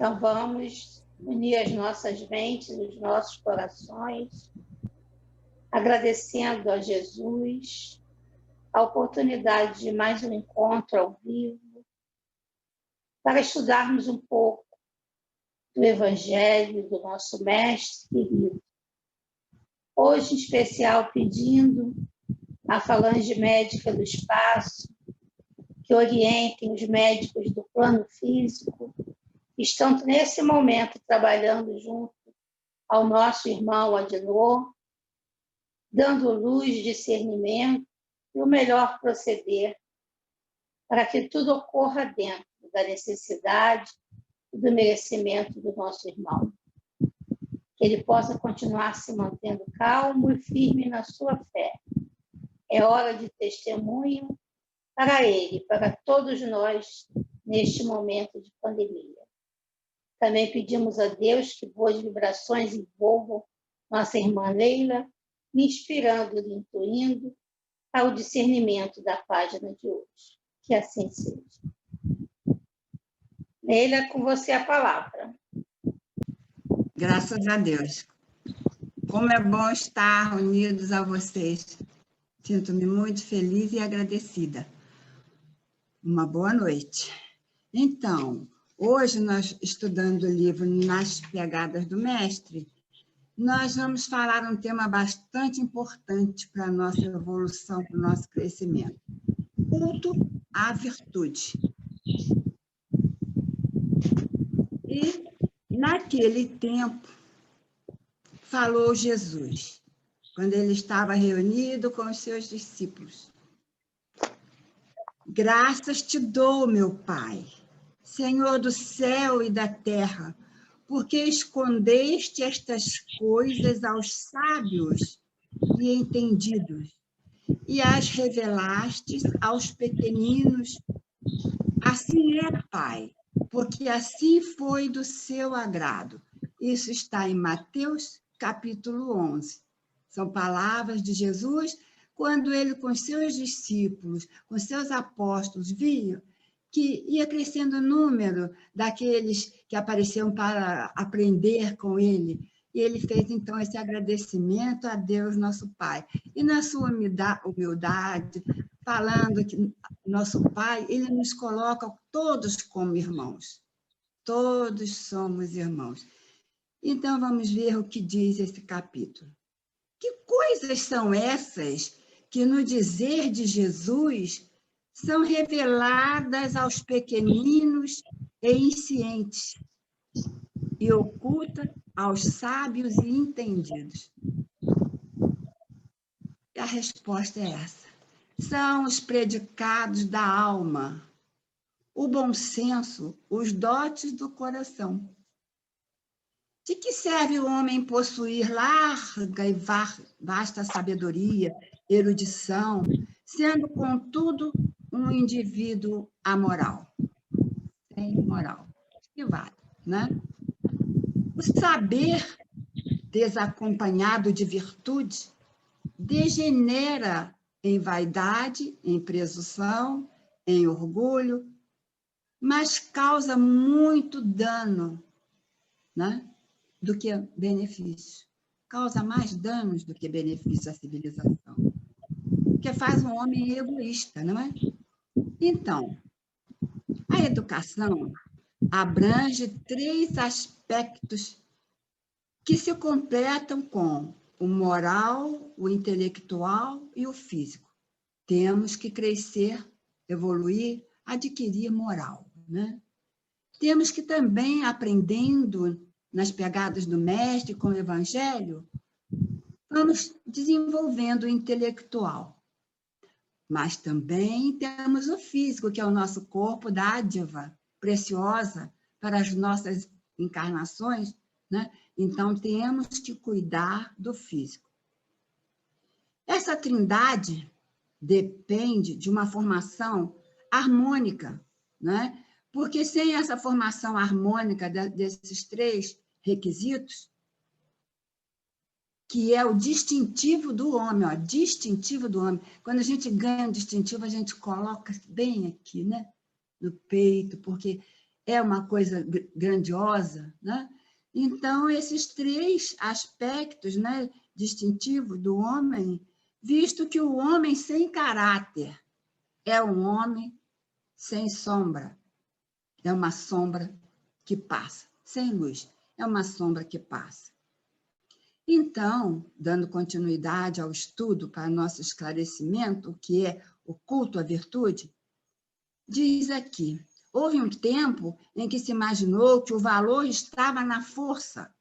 Então, vamos unir as nossas mentes, os nossos corações, agradecendo a Jesus a oportunidade de mais um encontro ao vivo, para estudarmos um pouco do Evangelho do nosso Mestre querido. Hoje, em especial, pedindo à Falange Médica do Espaço que orientem os médicos do plano físico que estão, nesse momento, trabalhando junto ao nosso irmão Adilor, dando luz, discernimento e o melhor proceder para que tudo ocorra dentro da necessidade e do merecimento do nosso irmão. Que ele possa continuar se mantendo calmo e firme na sua fé. É hora de testemunho para ele, para todos nós, neste momento de pandemia. Também pedimos a Deus que boas vibrações envolvam nossa irmã Leila, me inspirando e intuindo ao discernimento da página de hoje. Que assim seja. Leila, com você a palavra. Graças a Deus. Como é bom estar unidos a vocês. Sinto-me muito feliz e agradecida. Uma boa noite. Então, hoje nós, estudando o livro Nas Pegadas do Mestre, nós vamos falar um tema bastante importante para a nossa evolução, para o nosso crescimento. Culto à virtude. E, naquele tempo, falou Jesus, quando ele estava reunido com os seus discípulos. Graças te dou, meu Pai, Senhor do céu e da terra, porque escondeste estas coisas aos sábios e entendidos, e as revelaste aos pequeninos. Assim é, Pai, porque assim foi do seu agrado. Isso está em Mateus, capítulo 11. São palavras de Jesus quando ele, com seus discípulos, com seus apóstolos, via que ia crescendo o número daqueles que apareciam para aprender com ele. E ele fez, então, esse agradecimento a Deus, nosso Pai. E na sua humildade, falando que nosso Pai, ele nos coloca todos como irmãos. Todos somos irmãos. Então, vamos ver o que diz esse capítulo. Que coisas são essas que, no dizer de Jesus, são reveladas aos pequeninos e inscientes, e ocultas aos sábios e entendidos? E a resposta é essa. São os predicados da alma, o bom senso, os dotes do coração. De que serve o homem possuir larga e vasta sabedoria, erudição, sendo, contudo, um indivíduo amoral? Sem moral. Que vale, né? O saber desacompanhado de virtude degenera em vaidade, em presunção, em orgulho, mas causa muito dano, né, do que benefício. Causa mais danos do que benefício à civilização. Porque faz um homem egoísta, não é? Então, a educação abrange 3 aspectos que se completam com o moral, o intelectual e o físico. Temos que crescer, evoluir, adquirir moral, né? Temos que também, aprendendo nas pegadas do Mestre com o Evangelho, vamos desenvolvendo o intelectual. Mas também temos o físico, que é o nosso corpo, dádiva preciosa para as nossas encarnações, né? Então, temos que cuidar do físico. Essa trindade depende de uma formação harmônica, né? Porque sem essa formação harmônica desses 3 requisitos, que é o distintivo do homem, ó, distintivo do homem. Quando a gente ganha um distintivo, a gente coloca bem aqui, né? No peito, porque é uma coisa grandiosa, né? Então, esses três aspectos, né, distintivos do homem, visto que o homem sem caráter é um homem sem sombra, é uma sombra que passa, sem luz, é uma sombra que passa. Então, dando continuidade ao estudo para nosso esclarecimento, o que é o culto à virtude, diz aqui: houve um tempo em que se imaginou que o valor estava na força.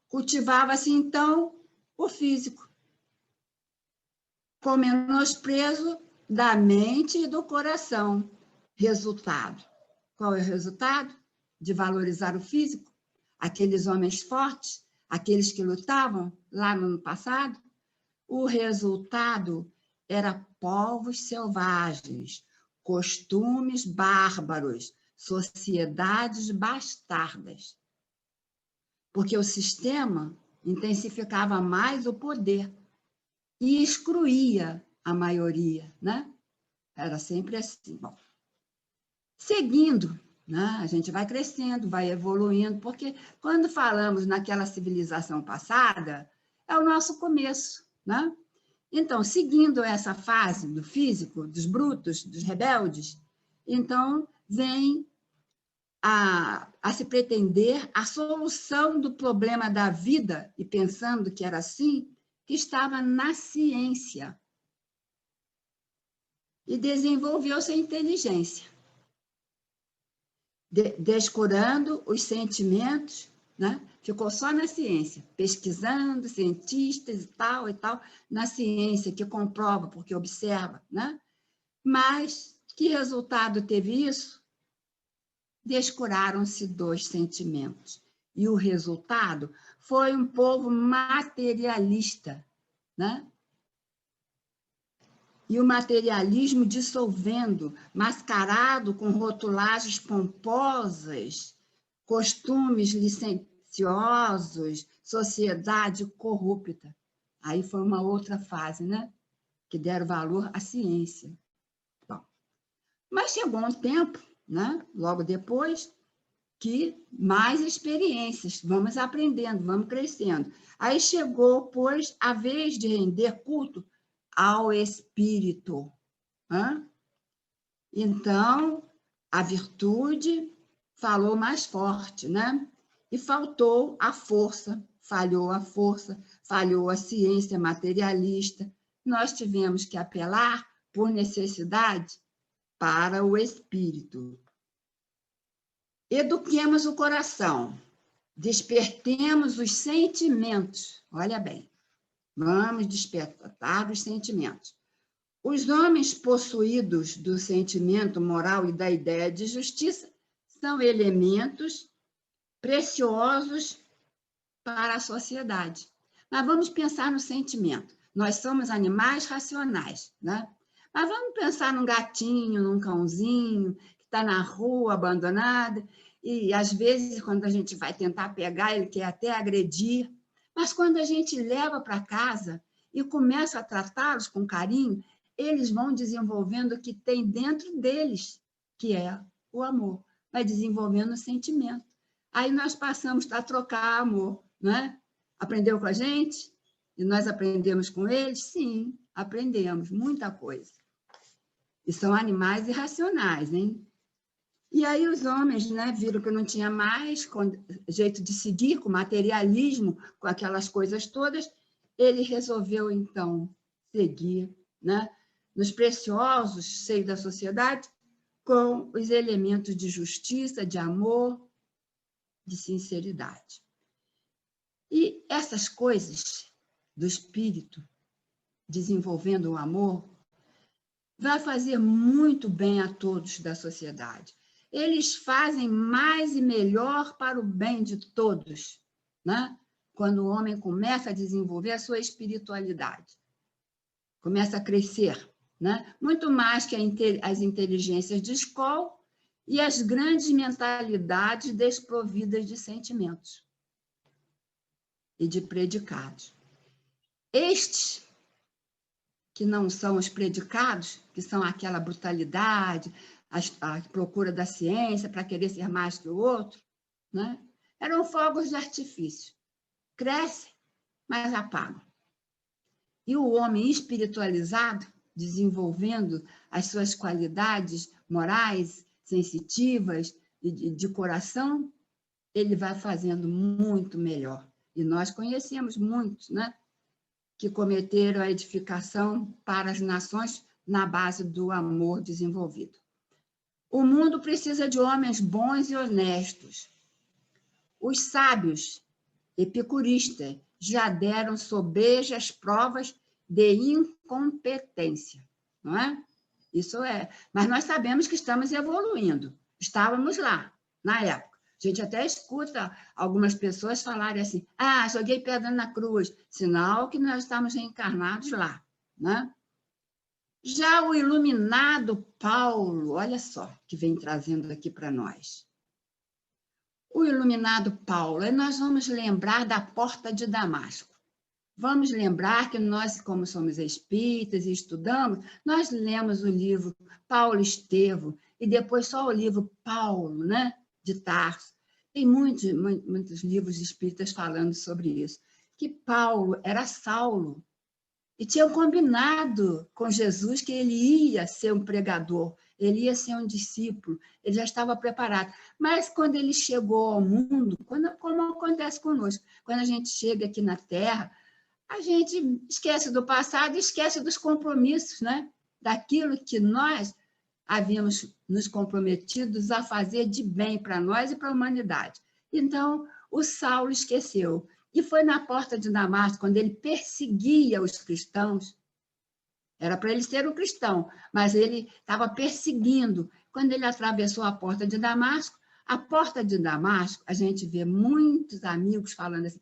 Cultivava-se, então, o físico, com menosprezo da mente e do coração. Resultado. Qual é o resultado de valorizar o físico? Aqueles homens fortes, aqueles que lutavam lá no passado? O resultado era povos selvagens, costumes bárbaros, sociedades bastardas. Porque o sistema intensificava mais o poder e excluía a maioria, né? Era sempre assim. Bom, seguindo, né? A gente vai crescendo, vai evoluindo, porque quando falamos naquela civilização passada, é o nosso começo, né? Então, seguindo essa fase do físico, dos brutos, dos rebeldes, então vem a se pretender a solução do problema da vida, e pensando que era assim, que estava na ciência. E desenvolveu-se a inteligência, descurando os sentimentos, né? Ficou só na ciência, pesquisando, cientistas e tal, na ciência que comprova, porque observa, né? Mas que resultado teve isso? Descuraram-se dos sentimentos. E o resultado foi um povo materialista, né? E o materialismo dissolvendo, mascarado com rotulagens pomposas, costumes licenciosos, sociedade corrupta. Aí foi uma outra fase, né? Que deram valor à ciência. Bom, mas chegou um tempo, né? Logo depois, que mais experiências, vamos aprendendo, vamos crescendo. Aí chegou, pois, a vez de render culto ao espírito. Então, a virtude falou mais forte, né? E faltou a força, falhou a força, falhou a ciência materialista. Nós tivemos que apelar, por necessidade, para o espírito. Eduquemos o coração, despertemos os sentimentos. Olha bem, vamos despertar os sentimentos. Os homens possuídos do sentimento moral e da ideia de justiça são elementos preciosos para a sociedade. Mas vamos pensar no sentimento. Nós somos animais racionais, né? Mas vamos pensar num gatinho, num cãozinho, que está na rua, abandonado, e às vezes, quando a gente vai tentar pegar, ele quer até agredir. Mas quando a gente leva para casa e começa a tratá-los com carinho, eles vão desenvolvendo o que tem dentro deles, que é o amor. Vai desenvolvendo o sentimento. Aí nós passamos a trocar amor, não é? Aprendeu com a gente? E nós aprendemos com eles? Sim, aprendemos muita coisa. E são animais irracionais, hein? E aí os homens, né, viram que não tinha mais jeito de seguir com materialismo, com aquelas coisas todas, ele resolveu, então, seguir, né, nos preciosos seios da sociedade, com os elementos de justiça, de amor, de sinceridade. E essas coisas do espírito, desenvolvendo o amor, vai fazer muito bem a todos da sociedade. Eles fazem mais e melhor para o bem de todos, né? Quando o homem começa a desenvolver a sua espiritualidade, começa a crescer, né? Muito mais que as inteligências de escola e as grandes mentalidades desprovidas de sentimentos e de predicados. Estes que não são os predicados, que são aquela brutalidade, a procura da ciência para querer ser mais que o outro, né? Eram fogos de artifício. Crescem, mas apagam. E o homem espiritualizado, desenvolvendo as suas qualidades morais, sensitivas e de coração, ele vai fazendo muito melhor. E nós conhecemos muitos, né, que cometeram a edificação para as nações na base do amor desenvolvido. O mundo precisa de homens bons e honestos. Os sábios epicuristas já deram sobejas provas de incompetência, não é? Isso é. Mas nós sabemos que estamos evoluindo. Estávamos lá, na época. A gente até escuta algumas pessoas falarem assim, joguei pedra na cruz, sinal que nós estamos reencarnados lá, né? Já o iluminado Paulo, olha só, que vem trazendo aqui para nós. O iluminado Paulo, e nós vamos lembrar da porta de Damasco. Vamos lembrar que nós, como somos espíritas e estudamos, nós lemos o livro Paulo Estevão e depois só o livro Paulo, né, de Tarso. Tem muitos livros espíritas falando sobre isso, que Paulo era Saulo e tinham combinado com Jesus que ele ia ser um pregador, ele ia ser um discípulo, ele já estava preparado. Mas quando ele chegou ao mundo, como acontece conosco, quando a gente chega aqui na Terra, a gente esquece do passado e esquece dos compromissos, né? Daquilo que nós havíamos nos comprometidos a fazer de bem para nós e para a humanidade. Então, o Saulo esqueceu. E foi na porta de Damasco, quando ele perseguia os cristãos. Era para ele ser um cristão, mas ele estava perseguindo. Quando ele atravessou a porta de Damasco, a gente vê muitos amigos falando assim,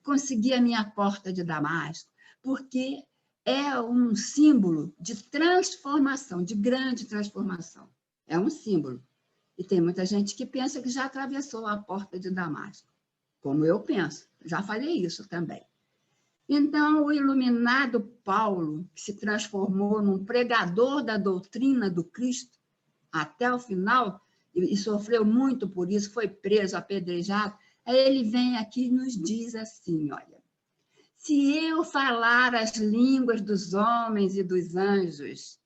consegui a minha porta de Damasco, porque é um símbolo de transformação, de grande transformação. É um símbolo. E tem muita gente que pensa que já atravessou a porta de Damasco, como eu penso, já falei isso também. Então, o iluminado Paulo, que se transformou num pregador da doutrina do Cristo, até o final, e sofreu muito por isso, foi preso, apedrejado, aí ele vem aqui e nos diz assim, olha, se eu falar as línguas dos homens e dos anjos,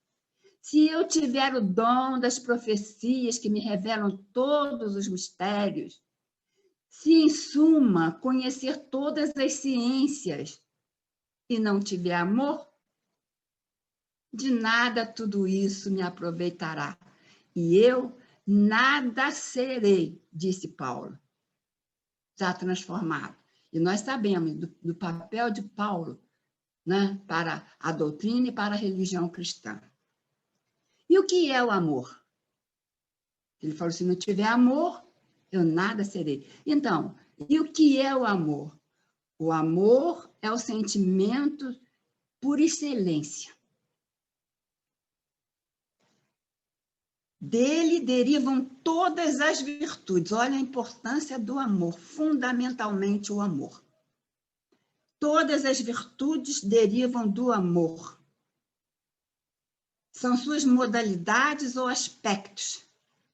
se eu tiver o dom das profecias que me revelam todos os mistérios, se, em suma, conhecer todas as ciências e não tiver amor, de nada tudo isso me aproveitará. E eu nada serei, disse Paulo, já transformado. E nós sabemos do papel de Paulo, né, para a doutrina e para a religião cristã. E o que é o amor? Ele falou, se não tiver amor, eu nada serei. Então, e o que é o amor? O amor é o sentimento por excelência. Dele derivam todas as virtudes. Olha a importância do amor, fundamentalmente o amor. Todas as virtudes derivam do amor. São suas modalidades ou aspectos.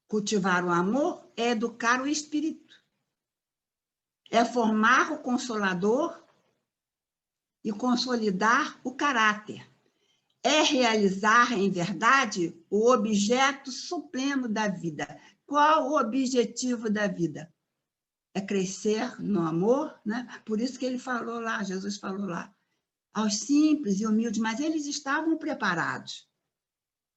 Cultivar o amor é educar o espírito. É formar o consolador e consolidar o caráter. É realizar, em verdade, o objeto supremo da vida. Qual o objetivo da vida? É crescer no amor, né? Por isso que ele falou lá, Jesus falou lá, aos simples e humildes, mas eles estavam preparados,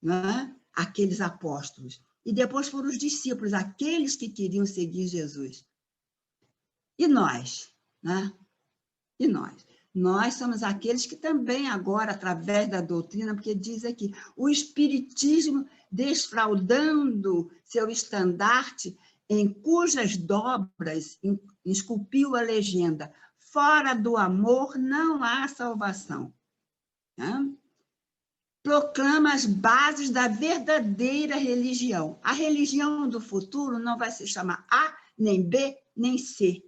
né? Aqueles apóstolos. E depois foram os discípulos, aqueles que queriam seguir Jesus. E nós, né? E nós? Nós somos aqueles que também agora, através da doutrina, porque diz aqui, o Espiritismo desfraudando seu estandarte, em cujas dobras esculpiu a legenda, fora do amor não há salvação. Né? Proclama as bases da verdadeira religião. A religião do futuro não vai se chamar A, nem B, nem C,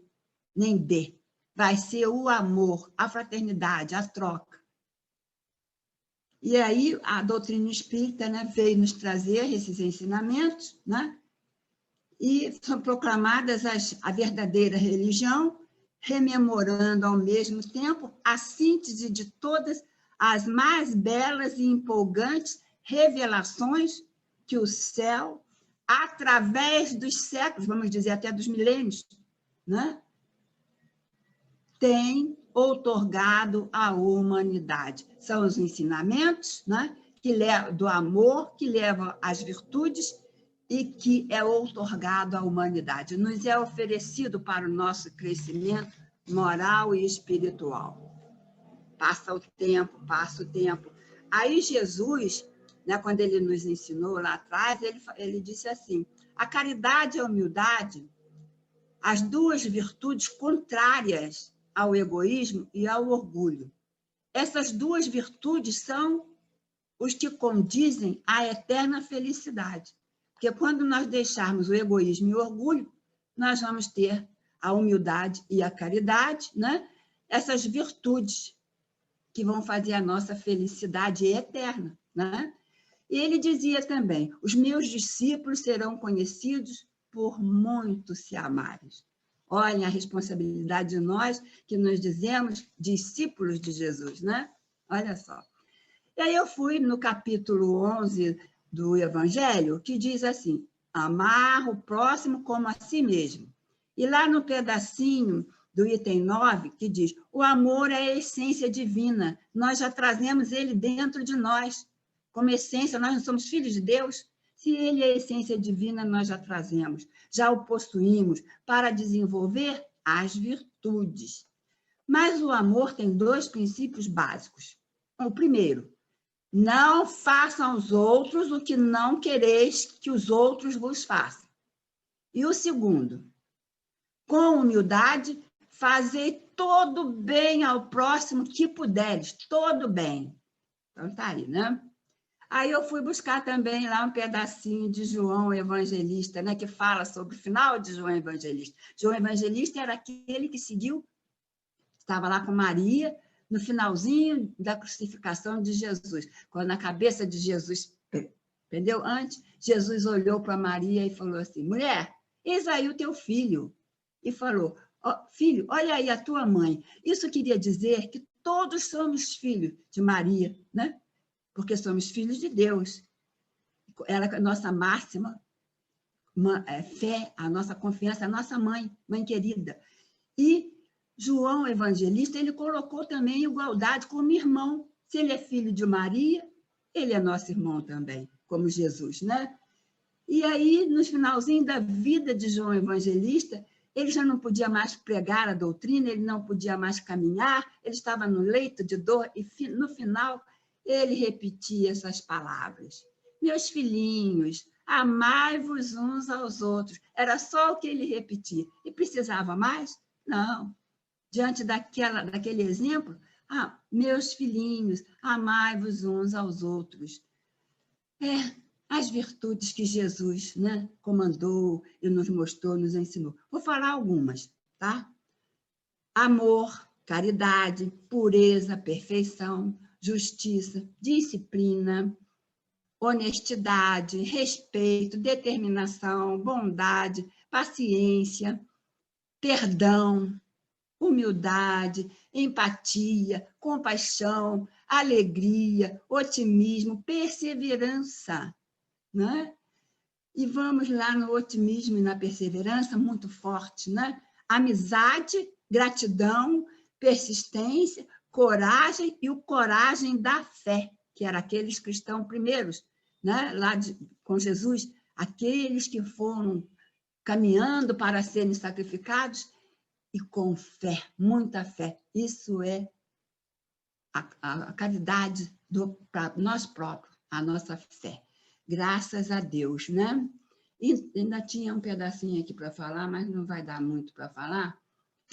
nem D. Vai ser o amor, a fraternidade, a troca. E aí a doutrina espírita, né, veio nos trazer esses ensinamentos, né? E são proclamadas a verdadeira religião, rememorando ao mesmo tempo a síntese de todas as mais belas e empolgantes revelações que o céu, através dos séculos, vamos dizer até dos milênios, né, tem outorgado à humanidade. São os ensinamentos, né, do amor que levam às virtudes e que é outorgado à humanidade. Nos é oferecido para o nosso crescimento moral e espiritual. Passa o tempo. Aí Jesus, né, quando ele nos ensinou lá atrás, ele disse assim, a caridade e a humildade, as duas virtudes contrárias ao egoísmo e ao orgulho. Essas duas virtudes são os que condizem à eterna felicidade. Porque quando nós deixarmos o egoísmo e o orgulho, nós vamos ter a humildade e a caridade, né? Essas virtudes que vão fazer a nossa felicidade eterna, né? E ele dizia também, os meus discípulos serão conhecidos por muito se amarem. Olhem a responsabilidade de nós que nos dizemos discípulos de Jesus, né? Olha só. E aí eu fui no capítulo 11 do Evangelho, que diz assim, amar o próximo como a si mesmo. E lá no pedacinho do item 9, que diz, o amor é a essência divina, nós já trazemos ele dentro de nós, como essência, nós não somos filhos de Deus, se ele é a essência divina, nós já trazemos, já o possuímos para desenvolver as virtudes. Mas o amor tem dois princípios básicos. O primeiro, não façam aos outros o que não quereis que os outros vos façam. E o segundo, com humildade, fazei todo bem ao próximo que puderes, todo bem. Então, tá aí, né? Aí eu fui buscar também lá um pedacinho de João Evangelista, né, que fala sobre o final de João Evangelista. João Evangelista era aquele que seguiu, estava lá com Maria, no finalzinho da crucificação de Jesus, quando a cabeça de Jesus pendeu antes, Jesus olhou para Maria e falou assim, mulher, eis aí o teu filho. E falou, oh, filho, olha aí a tua mãe. Isso queria dizer que todos somos filhos de Maria, né? Porque somos filhos de Deus. Ela é a nossa máxima fé, a nossa confiança, a nossa mãe querida. E João Evangelista, ele colocou também igualdade como irmão. Se ele é filho de Maria, ele é nosso irmão também, como Jesus, né? E aí, no finalzinho da vida de João Evangelista, ele já não podia mais pregar a doutrina, ele não podia mais caminhar, ele estava no leito de dor, e no final ele repetia essas palavras. Meus filhinhos, amai-vos uns aos outros. Era só o que ele repetia. E precisava mais? Não. Diante daquele exemplo, meus filhinhos, amai-vos uns aos outros. As virtudes que Jesus, né, comandou e nos mostrou, nos ensinou. Vou falar algumas, tá? Amor, caridade, pureza, perfeição, justiça, disciplina, honestidade, respeito, determinação, bondade, paciência, perdão, humildade, empatia, compaixão, alegria, otimismo, perseverança, né? E vamos lá no otimismo e na perseverança, muito forte, né? Amizade, gratidão, persistência, coragem e o coragem da fé, que eram aqueles cristãos primeiros, né? Lá com Jesus, aqueles que foram caminhando para serem sacrificados e com fé, muita fé. Isso é a caridade para nós próprios, a nossa fé. Graças a Deus, né? E ainda tinha um pedacinho aqui para falar, mas não vai dar muito para falar,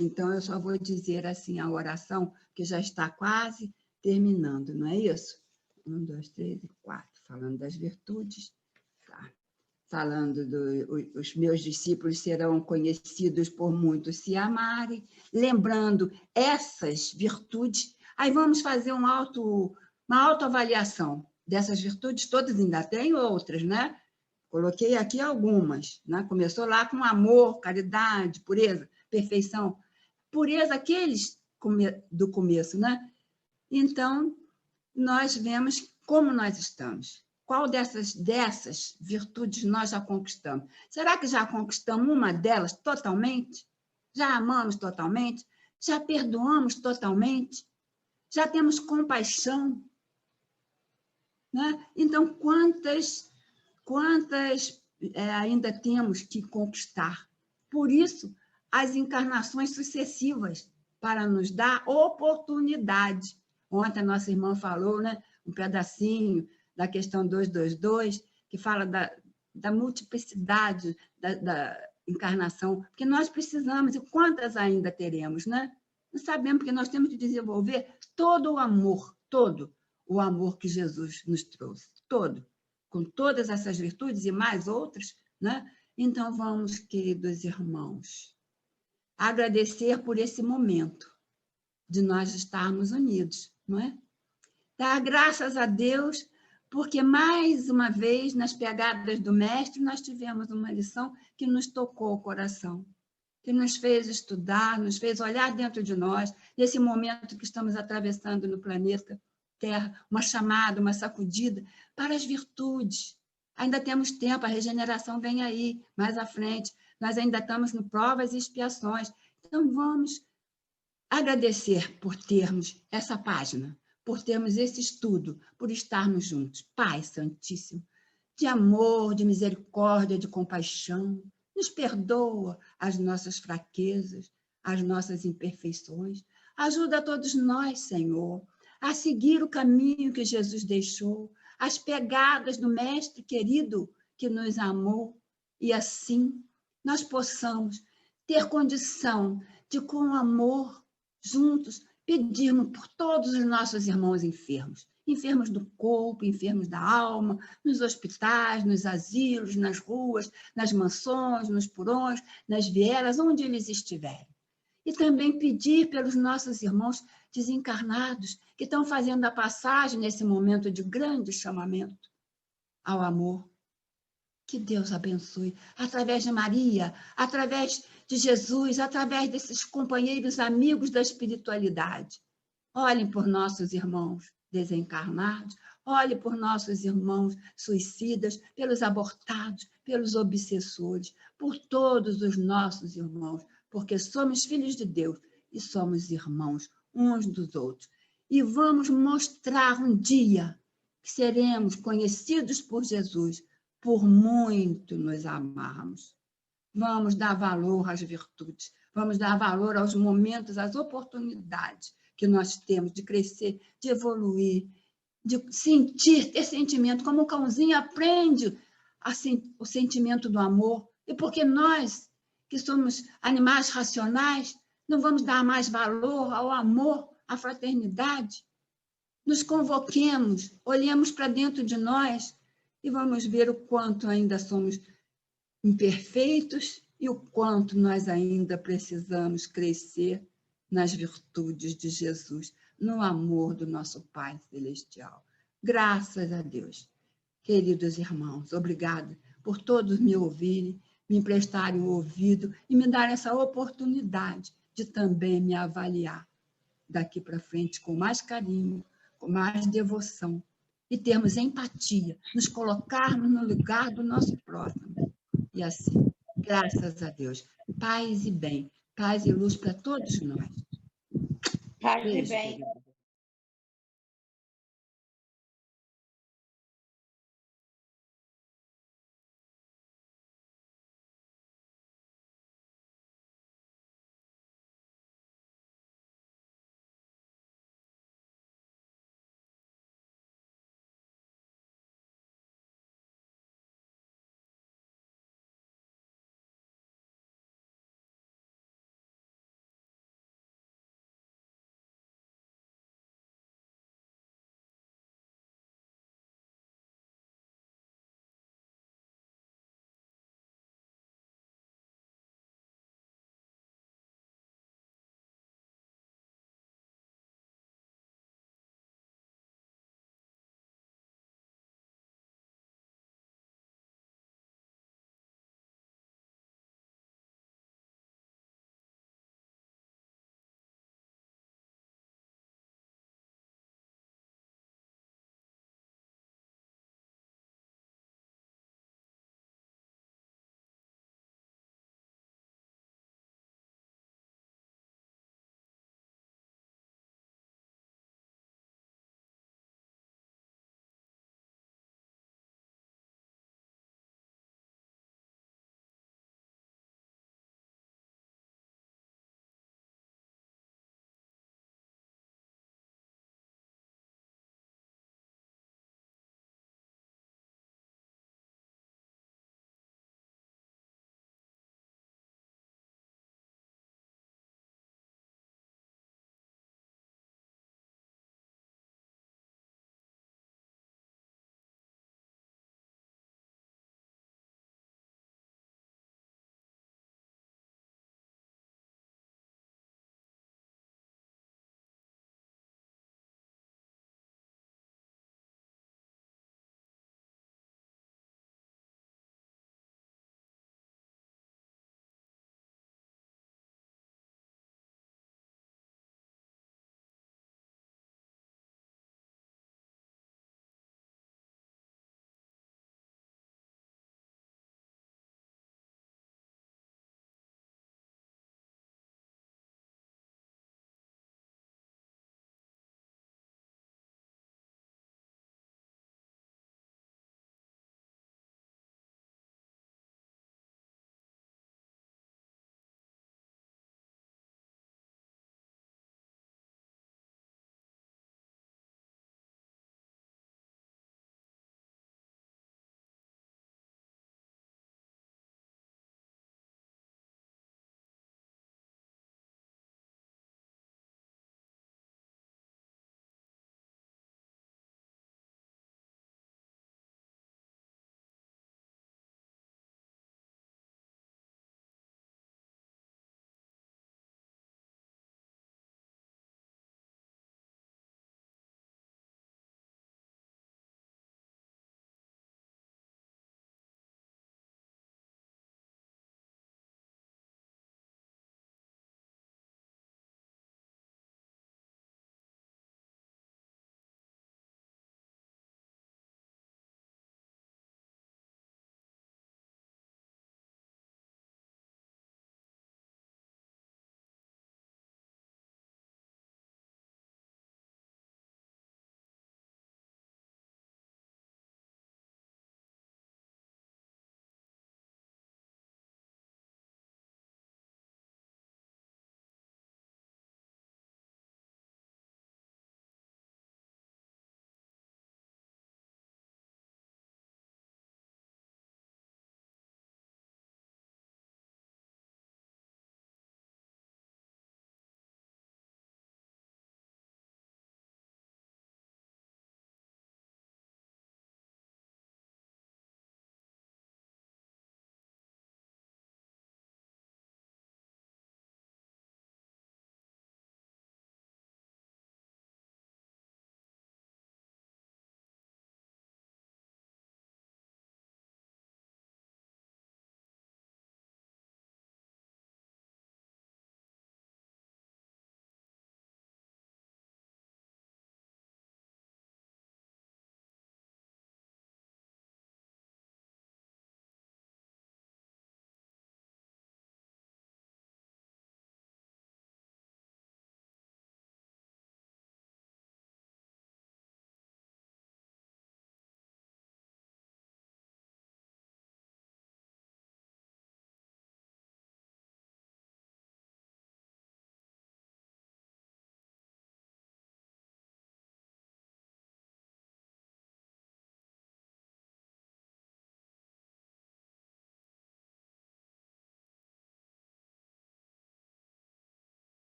então eu só vou dizer assim a oração, que já está quase terminando, não é isso? 1, 2, 3 e 4, falando das virtudes, tá? Falando os meus discípulos serão conhecidos por muitos se amarem, lembrando essas virtudes. Aí vamos fazer um uma autoavaliação dessas virtudes todas, ainda tem outras, né? Coloquei aqui algumas, né? Começou lá com amor, caridade, pureza, perfeição. Pureza, aqueles do começo, né? Então, nós vemos como nós estamos. Qual dessas virtudes nós já conquistamos? Será que já conquistamos uma delas totalmente? Já amamos totalmente? Já perdoamos totalmente? Já temos compaixão? Né? Então, quantas ainda temos que conquistar? Por isso, as encarnações sucessivas, para nos dar oportunidade. Ontem a nossa irmã falou, né, um pedacinho da questão 222, que fala da multiplicidade da encarnação, porque nós precisamos, e quantas ainda teremos, né? Nós sabemos que nós temos que desenvolver todo o amor que Jesus nos trouxe, todo, com todas essas virtudes e mais outras, né? Então, vamos, queridos irmãos, agradecer por esse momento de nós estarmos unidos, não é? Dar graças a Deus, porque mais uma vez, nas pegadas do Mestre, nós tivemos uma lição que nos tocou o coração, que nos fez estudar, nos fez olhar dentro de nós, nesse momento que estamos atravessando no planeta Terra, uma chamada, uma sacudida para as virtudes. Ainda temos tempo, a regeneração vem aí, mais à frente. Nós ainda estamos em provas e expiações. Então, vamos agradecer por termos essa página, por termos esse estudo, por estarmos juntos. Pai Santíssimo, de amor, de misericórdia, de compaixão, nos perdoa as nossas fraquezas, as nossas imperfeições. Ajuda a todos nós, Senhor, a seguir o caminho que Jesus deixou, as pegadas do Mestre querido que nos amou, e assim nós possamos ter condição de, com amor, juntos, pedirmos por todos os nossos irmãos enfermos, enfermos do corpo, enfermos da alma, nos hospitais, nos asilos, nas ruas, nas mansões, nos porões, nas vielas, onde eles estiverem. E também pedir pelos nossos irmãos desencarnados, que estão fazendo a passagem nesse momento de grande chamamento ao amor. Que Deus abençoe, através de Maria, através de Jesus, através desses companheiros amigos da espiritualidade. Olhem por nossos irmãos desencarnados, olhem por nossos irmãos suicidas, pelos abortados, pelos obsessores, por todos os nossos irmãos, porque somos filhos de Deus e somos irmãos uns dos outros. E vamos mostrar um dia que seremos conhecidos por Jesus, por muito nos amarmos. Vamos dar valor às virtudes, vamos dar valor aos momentos, às oportunidades que nós temos de crescer, de evoluir, de sentir, ter sentimento, como o cãozinho aprende o sentimento do amor. E porque nós, que somos animais racionais, não vamos dar mais valor ao amor, à fraternidade? Nos convoquemos, olhemos para dentro de nós e vamos ver o quanto ainda somos imperfeitos e o quanto nós ainda precisamos crescer nas virtudes de Jesus, no amor do nosso Pai Celestial. Graças a Deus. Queridos irmãos, obrigada por todos me ouvirem, me emprestarem o ouvido e me darem essa oportunidade de também me avaliar daqui para frente com mais carinho, com mais devoção, e termos empatia, nos colocarmos no lugar do nosso próximo. E assim, graças a Deus, paz e bem, paz e luz para todos nós. Paz e bem.